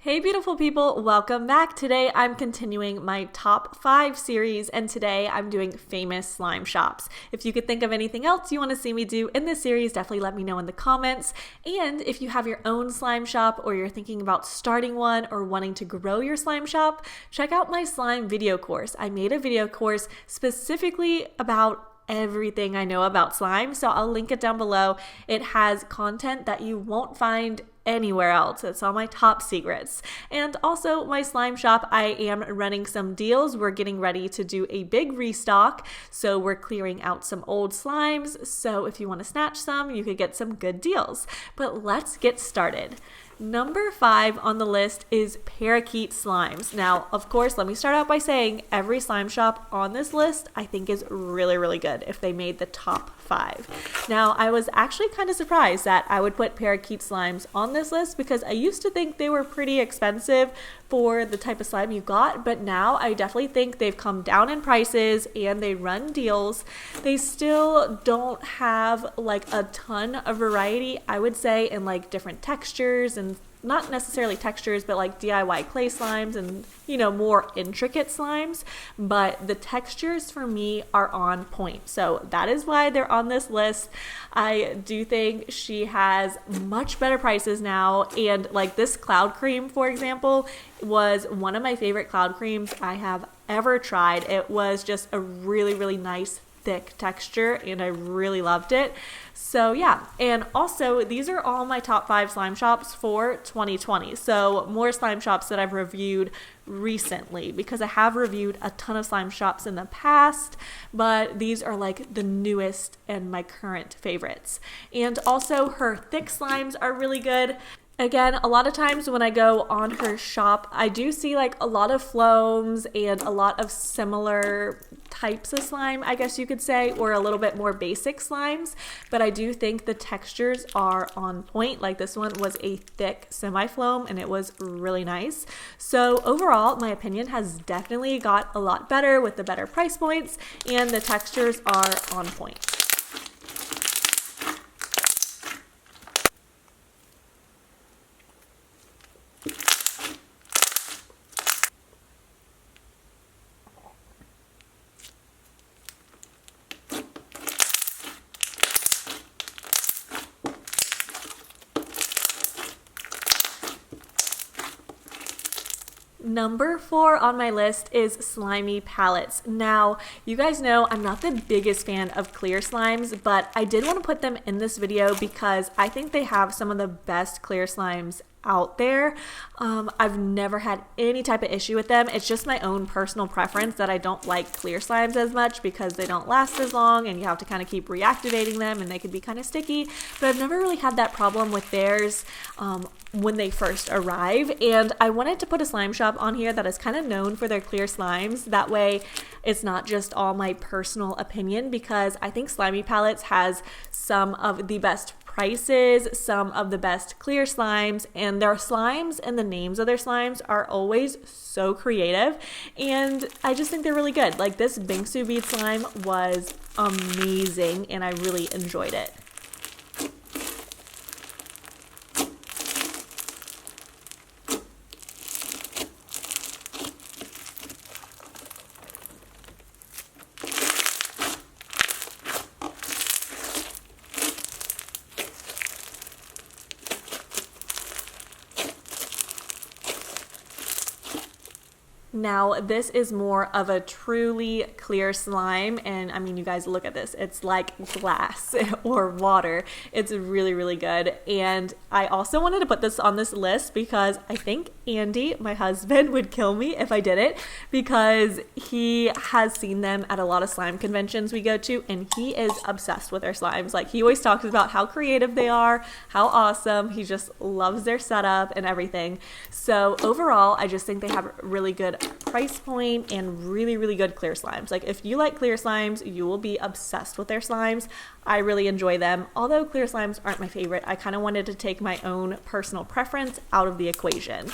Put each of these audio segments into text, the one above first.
Hey beautiful people, welcome back. Today I'm continuing my top 5 series and today I'm doing famous slime shops. If you could think of anything else you want to see me do in this series, definitely let me know in the comments. And if you have your own slime shop or you're thinking about starting one or wanting to grow your slime shop, check out my slime video course. I made a video course specifically about everything I know about slime, so I'll link it down below. It has content that you won't find anywhere else. It's all my top secrets. And also my slime shop, I am running some deals. We're getting ready to do a big restock, so we're clearing out some old slimes. So if you want to snatch some, you could get some good deals. But let's get started. Number 5 on the list is PARAKEET slimes. Now, of course, let me start out by saying every slime shop on this list I think is really good if they made the top 5. Now, I was actually kind of surprised that I would put PARAKEET slimes on this list because I used to think they were pretty expensive for the type of slime you got, but now I definitely think they've come down in prices and they run deals. They still don't have like a ton of variety, I would say, in like different textures and not necessarily textures, but like DIY clay slimes and, more intricate slimes. But the textures for me are on point. So that is why they're on this list. I do think she has much better prices now. And like this cloud cream, for example, was one of my favorite cloud creams I have ever tried. It was just a really nice thick texture and I really loved it. So yeah, and also these are all my top 5 slime shops for 2020. So more slime shops that I've reviewed recently because I have reviewed a ton of slime shops in the past, but these are like the newest and my current favorites. And also her thick slimes are really good. Again, a lot of times when I go on her shop, I do see like a lot of floams and a lot of similar types of slime, I guess you could say, or a little bit more basic slimes, but I do think the textures are on point. Like this one was a thick semi-foam and it was really nice. So overall, my opinion has definitely got a lot better with the better price points and the textures are on point. Number 4 on my list is Slimy palettes. Now, you guys know I'm not the biggest fan of clear slimes, but I did want to put them in this video because I think they have some of the best clear slimes out there. I've never had any type of issue with them. It's just my own personal preference that I don't like clear slimes as much because they don't last as long and you have to kind of keep reactivating them and they can be kind of sticky, but I've never really had that problem with theirs when they first arrive. And I wanted to put a slime shop on here that is kind of known for their clear slimes. That way it's not just all my personal opinion because I think Slimy Palettes has some of the best prices, some of the best clear slimes, and their slimes and the names of their slimes are always so creative and I just think they're really good. Like this Bingsu bead slime was amazing and I really enjoyed it. Now, this is more of a truly clear slime, and I mean, you guys look at this. It's like glass or water. It's really good, and I also wanted to put this on this list because I think Andy, my husband, would kill me if I did it because he has seen them at a lot of slime conventions we go to, and he is obsessed with their slimes. Like, he always talks about how creative they are, how awesome. He just loves their setup and everything. So overall, I just think they have really good price point and really good clear slimes. Like if you like clear slimes, you will be obsessed with their slimes. I really enjoy them. Although clear slimes aren't my favorite, I kind of wanted to take my own personal preference out of the equation.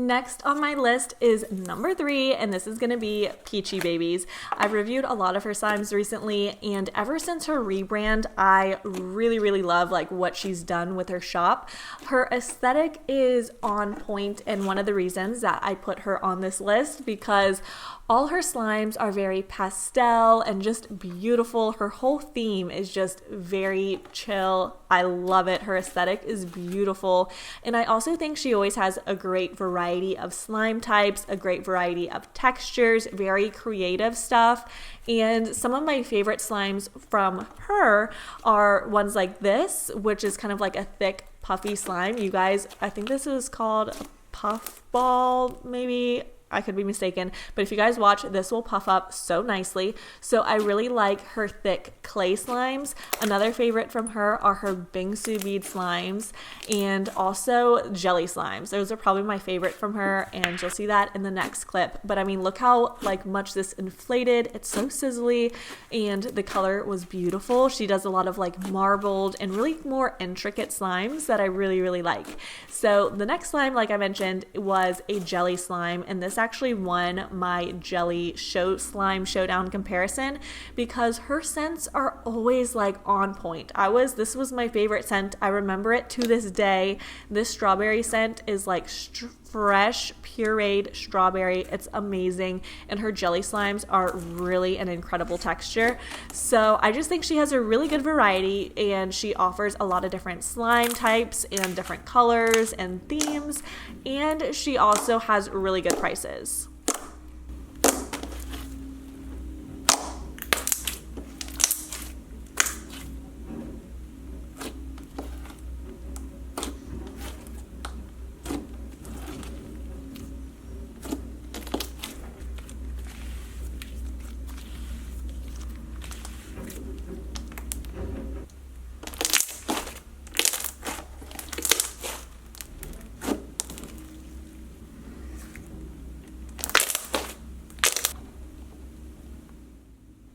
Next on my list is number 3, and this is going to be PEACHYBBIES. I've reviewed a lot of her slimes recently, and ever since her rebrand, I really love like what she's done with her shop. Her aesthetic is on point, and one of the reasons that I put her on this list because all her slimes are very pastel and just beautiful. Her whole theme is just very chill. I love it. Her aesthetic is beautiful. And I also think she always has a great variety of slime types, a great variety of textures, very creative stuff. And some of my favorite slimes from her are ones like this, which is kind of like a thick, puffy slime. You guys, I think this is called a puff ball, maybe. I could be mistaken, but if you guys watch, this will puff up so nicely. So I really like her thick clay slimes. Another favorite from her are her bingsu bead slimes and also jelly slimes. Those are probably my favorite from her, and you'll see that in the next clip. But I mean, look how like much this inflated. It's so sizzly, and the color was beautiful. She does a lot of like marbled and really more intricate slimes that I really like. So the next slime, like I mentioned, was a jelly slime, and this actually won my jelly slime showdown comparison because her scents are always like on point. This was my favorite scent. I remember it to this day. This strawberry scent is like fresh pureed strawberry. It's amazing, and her jelly slimes are really an incredible texture. So I just think she has a really good variety, and she offers a lot of different slime types and different colors and themes, and she also has really good prices.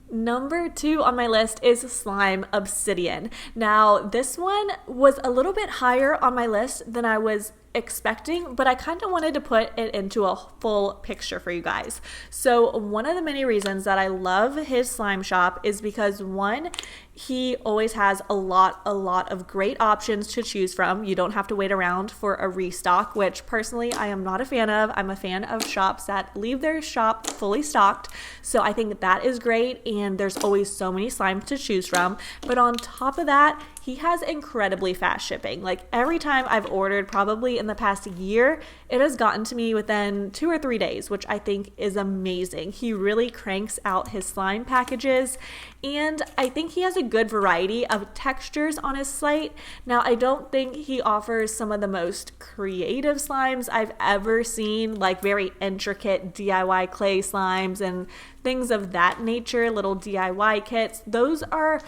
Number 2 on my list is Slime Obsidian. Now, this one was a little bit higher on my list than I was expecting, but I kind of wanted to put it into a full picture for you guys. So one of the many reasons that I love his slime shop is because one, he always has a lot of great options to choose from. You don't have to wait around for a restock, which personally I am not a fan of. I'm a fan of shops that leave their shop fully stocked. So I think that is great, and there's always so many slimes to choose from. But on top of that, he has incredibly fast shipping. Like every time I've ordered, probably in the past year, it has gotten to me within 2 or 3 days, which I think is amazing. He really cranks out his slime packages, and I think he has a good variety of textures on his site. Now, I don't think he offers some of the most creative slimes I've ever seen, like very intricate DIY clay slimes and things of that nature, little DIY kits. Those are,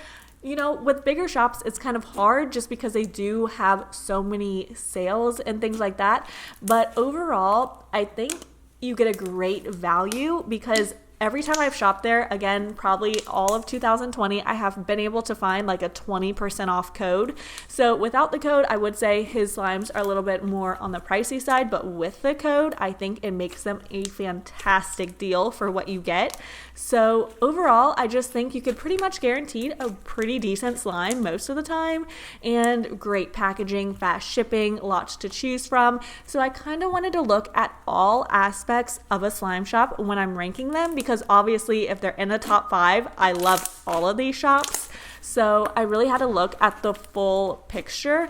you know, with bigger shops, it's kind of hard just because they do have so many sales and things like that. But overall, I think you get a great value because every time I've shopped there, again, probably all of 2020, I have been able to find like a 20% off code. So without the code, I would say his slimes are a little bit more on the pricey side, but with the code, I think it makes them a fantastic deal for what you get. So overall, I just think you could pretty much guarantee a pretty decent slime most of the time, and great packaging, fast shipping, lots to choose from. So I kind of wanted to look at all aspects of a slime shop when I'm ranking them, because obviously if they're in the top 5, I love all of these shops. So I really had to look at the full picture.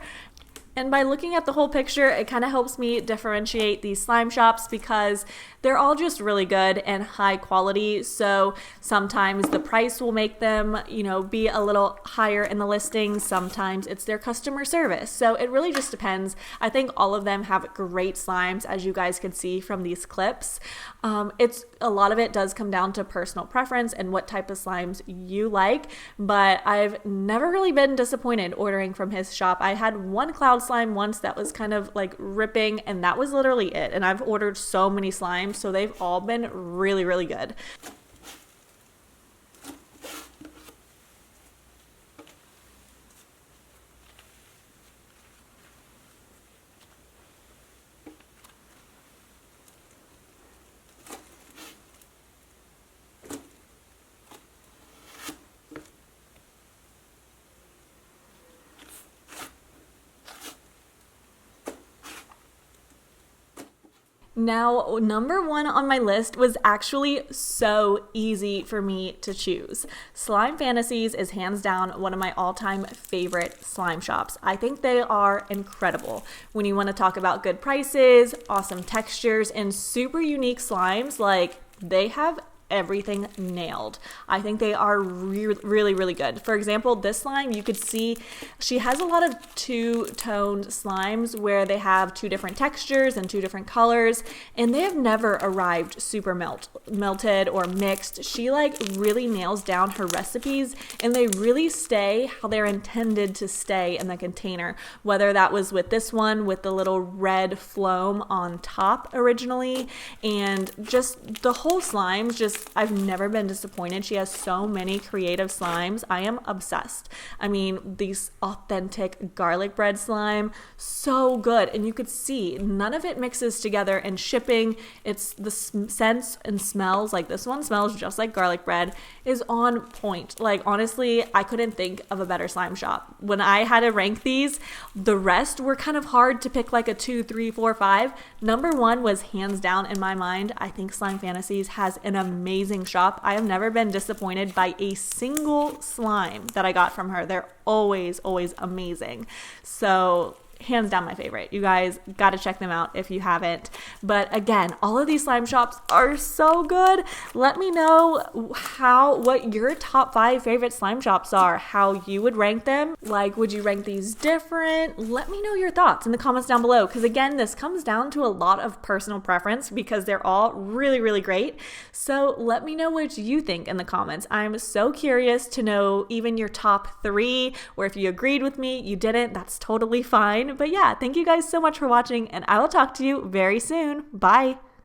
And by looking at the whole picture, it kind of helps me differentiate these slime shops because they're all just really good and high quality. So sometimes the price will make them, you know, be a little higher in the listings. Sometimes it's their customer service. So it really just depends. I think all of them have great slimes, as you guys could see from these clips. It's a lot of it does come down to personal preference and what type of slimes you like, but I've never really been disappointed ordering from his shop. I had one cloud slime once that was kind of like ripping, and that was literally it. And I've ordered so many slimes, so they've all been really, really good. Now, number one on my list was actually so easy for me to choose. Slime Fantasies is hands down one of my all-time favorite slime shops. I think they are incredible. When you want to talk about good prices, awesome textures, and super unique slimes, like they have everything nailed. I think they are really, really good. For example, this slime, you could see she has a lot of two-toned slimes where they have two different textures and two different colors, and they have never arrived super melted or mixed. She like really nails down her recipes, and they really stay how they're intended to stay in the container, whether that was with this one with the little red foam on top originally, and just the whole slime, I've never been disappointed. She has so many creative slimes. I am obsessed. I mean, these authentic garlic bread slime, so good. And you could see none of it mixes together in shipping. It's the scents and smells, like this one smells just like garlic bread, is on point. Like honestly, I couldn't think of a better slime shop. When I had to rank these, the rest were kind of hard to pick like a 2, 3, 4, 5. Number one was hands down in my mind. I think Slime Fantasies has an amazing shop. I have never been disappointed by a single slime that I got from her. They're always amazing. So hands down my favorite. You guys got to check them out if you haven't. But again, all of these slime shops are so good. Let me know what your top 5 favorite slime shops are, how you would rank them. Like, would you rank these different? Let me know your thoughts in the comments down below, because again, this comes down to a lot of personal preference because they're all really great. So let me know what you think in the comments. I'm so curious to know even your top 3, or if you agreed with me, you didn't, that's totally fine. But yeah, thank you guys so much for watching, and I will talk to you very soon. Bye.